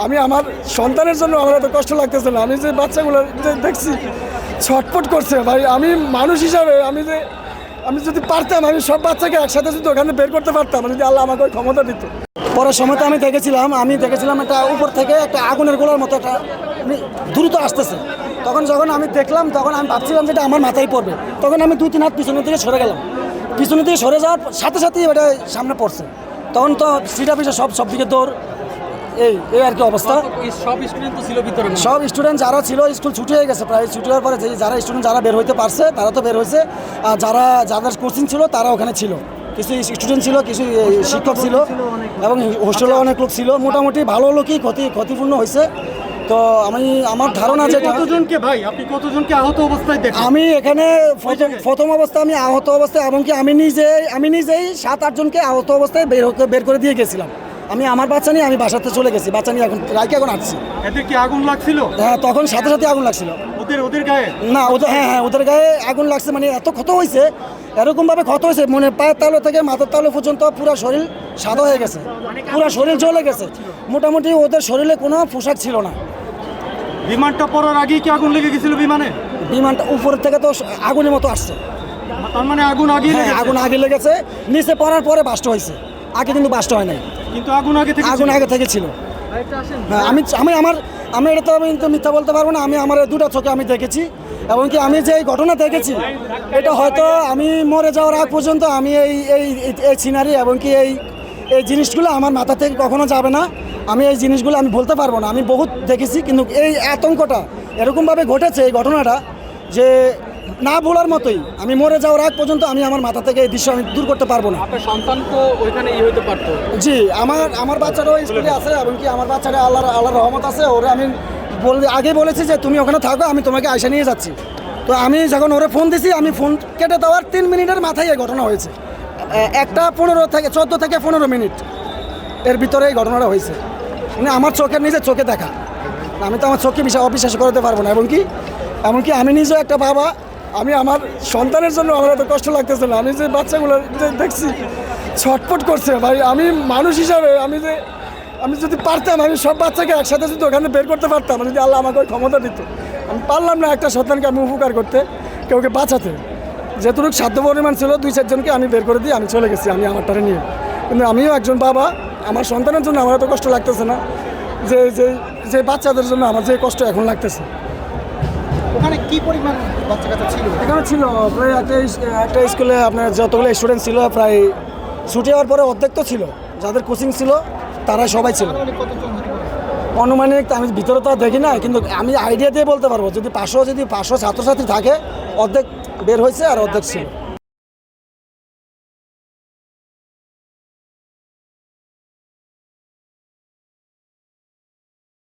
আমি আমার সন্তানের জন্য আমার এত কষ্ট লাগতেছে না। আমি যে বাচ্চাগুলো যে দেখছি ছটফট করছে ভাই, আমি মানুষ হিসাবে আমি যদি পারতাম, আমি সব বাচ্চাকে একসাথে যদি ওখানে বের করতে পারতাম, যদি আল্লাহ আমাকে ওই ক্ষমতা দিত। পরের সময় তো আমি দেখেছিলাম একটা উপর থেকে একটা আগুনের গোলার মতো একটা দ্রুত আসতেছে। যখন আমি দেখলাম, তখন আমি ভাবছিলাম যে এটা আমার মাথায় পড়বে। তখন আমি 2-3 হাত পিছনের দিকে সরে গেলাম। পিছনের দিকে সরে যাওয়ার সাথে সাথেই ওটা সামনে পড়ছে। তখন তো সিটা পিছা সব দিকে দৌড়, এই আর কি অবস্থা। সব স্টুডেন্ট যারা ছিল স্কুল ছুটি হয়ে গেছে, প্রায় ছুটি হওয়ার পরে যারা বের হইতে পারছে তারা তো বের হয়েছে, আর যাদের কোচিং ছিল তারা ওখানে ছিল। কিছু স্টুডেন্ট ছিল, কিছু শিক্ষক ছিল, এবং হোস্টেলে অনেক লোক ছিল। মোটামুটি ভালো লোকই ক্ষতিপূর্ণ হয়েছে। তো আমার ধারণা যে কতজনকে আহত অবস্থায় দেখেন? আমি এখানে প্রথম অবস্থায় আমি আহত অবস্থায়, এবং কি আমি নিজেই 7-8 জনকে আহত অবস্থায় বের করে দিয়ে গেছিলাম। আমি আমার বাচ্চা নিয়ে আমি বাসাতে চলে গেছি, বাচ্চা নিয়ে এখন আসছি। এদের কি আগুন লাগছিল? হ্যাঁ, তখন সাথে সাথে আগুন লাগছিল। ওদের গায়ে না, ওদের গায়ে আগুন লাগছে। মানে এত ক্ষত হয়েছে, এরকমভাবে ক্ষত হয়েছে, মানে পায়ের তালু থেকে মাথার তালু পর্যন্ত পুরো শরীর সাদা হয়ে গেছে, পুরো শরীর জ্বলে গেছে। মোটামুটি ওদের শরীরে কোনো পোশাক ছিল না। বিমানটা পড়ার আগেই কি আগুন লেগে গেছিল বিমানটা উপর থেকে তো আগুনের মতো আসছে। তার মানে আগুন আগে লেগেছে, নিচে পড়ার পরে বাস্ট হয়েছে, আগে কিন্তু বাস্ট হয় নাই। কিন্তু আগুন আগে থেকে ছিল। হ্যাঁ, আমি এটা তো আমি মিথ্যা বলতে পারবো না। আমি আমার 2টা চোখে আমি দেখেছি, এবং কি আমি যে ঘটনা দেখেছি, এটা হয়তো আমি মরে যাওয়ার আগ পর্যন্ত আমি এই সিনারি এবং কি এই জিনিসগুলো আমার মাথা থেকে কখনো যাবে না। আমি এই জিনিসগুলো আমি বলতে পারবো না। আমি বহুত দেখেছি, কিন্তু এই আতঙ্কটা এরকমভাবে ঘটেছে, এই ঘটনাটা যে না বলার মতোই। আমি মরে যাওয়ার আগ পর্যন্ত আমি আমার মাথা থেকে এই দৃশ্য আমি দূর করতে পারবো না। আপনার সন্তান তো ওইখানে হতে পারতো। জি, আমার বাচ্চারাও স্কুলে আছে, এবং কি আমার বাচ্চারা আল্লাহর রহমত আছে। ওরা আমি আগে বলেছি যে তুমি ওখানে থাকো, আমি তোমাকে আয়সা নিয়ে যাচ্ছি। তো আমি যখন ওরা ফোন দিছি, আমি ফোন কেটে দেওয়ার 3 মিনিটের মাথায় এই ঘটনা হয়েছে। 14 থেকে 15 মিনিট এর ভিতরে এই ঘটনাটা হয়েছে। মানে আমার নিজের চোখে দেখা, আমি তো আমার চোখকে অবিশ্বাস করতে পারবো না। এমনকি আমি নিজেও একটা বাবা, আমি আমার সন্তানের জন্য আমার এত কষ্ট লাগতেছে না। আমি যে বাচ্চাগুলো যে দেখছি ছটফট করছে ভাই, আমি মানুষ হিসাবে আমি যদি পারতাম, আমি সব বাচ্চাকে একসাথে যদি ওখানে বের করতে পারতাম, যদি আল্লাহ আমাকে ওই ক্ষমতা দিত। আমি পারলাম না একটা সন্তানকে আমি উপকার করতে, কেউকে বাঁচাতে। যেটুকু সাধ্য পরিমাণ ছিল 2-4 জনকে আমি বের করে দিয়ে আমি চলে গেছি, আমি আমারটারে নিয়ে। কিন্তু আমিও একজন বাবা, আমার সন্তানের জন্য আমার এত কষ্ট লাগতেছে না যে বাচ্চাদের জন্য আমার যে কষ্ট এখন লাগতেছে। ওখানে কি পরিমাণ বাচ্চা ছিল? এখানে ছিল প্রায় একটা স্কুলে আপনার যতগুলো স্টুডেন্ট ছিল, প্রায় ছুটি হওয়ার পরে অর্ধেক তো ছিল, যাদের কোচিং ছিল তারা সবাই ছিল। অনুমানিক আমি ভিতরে তো দেখি না, কিন্তু আমি আইডিয়া দিয়ে বলতে পারবো, যদি 500 ছাত্রছাত্রী থাকে, অর্ধেক বের হয়েছে আর অর্ধেক ছিল।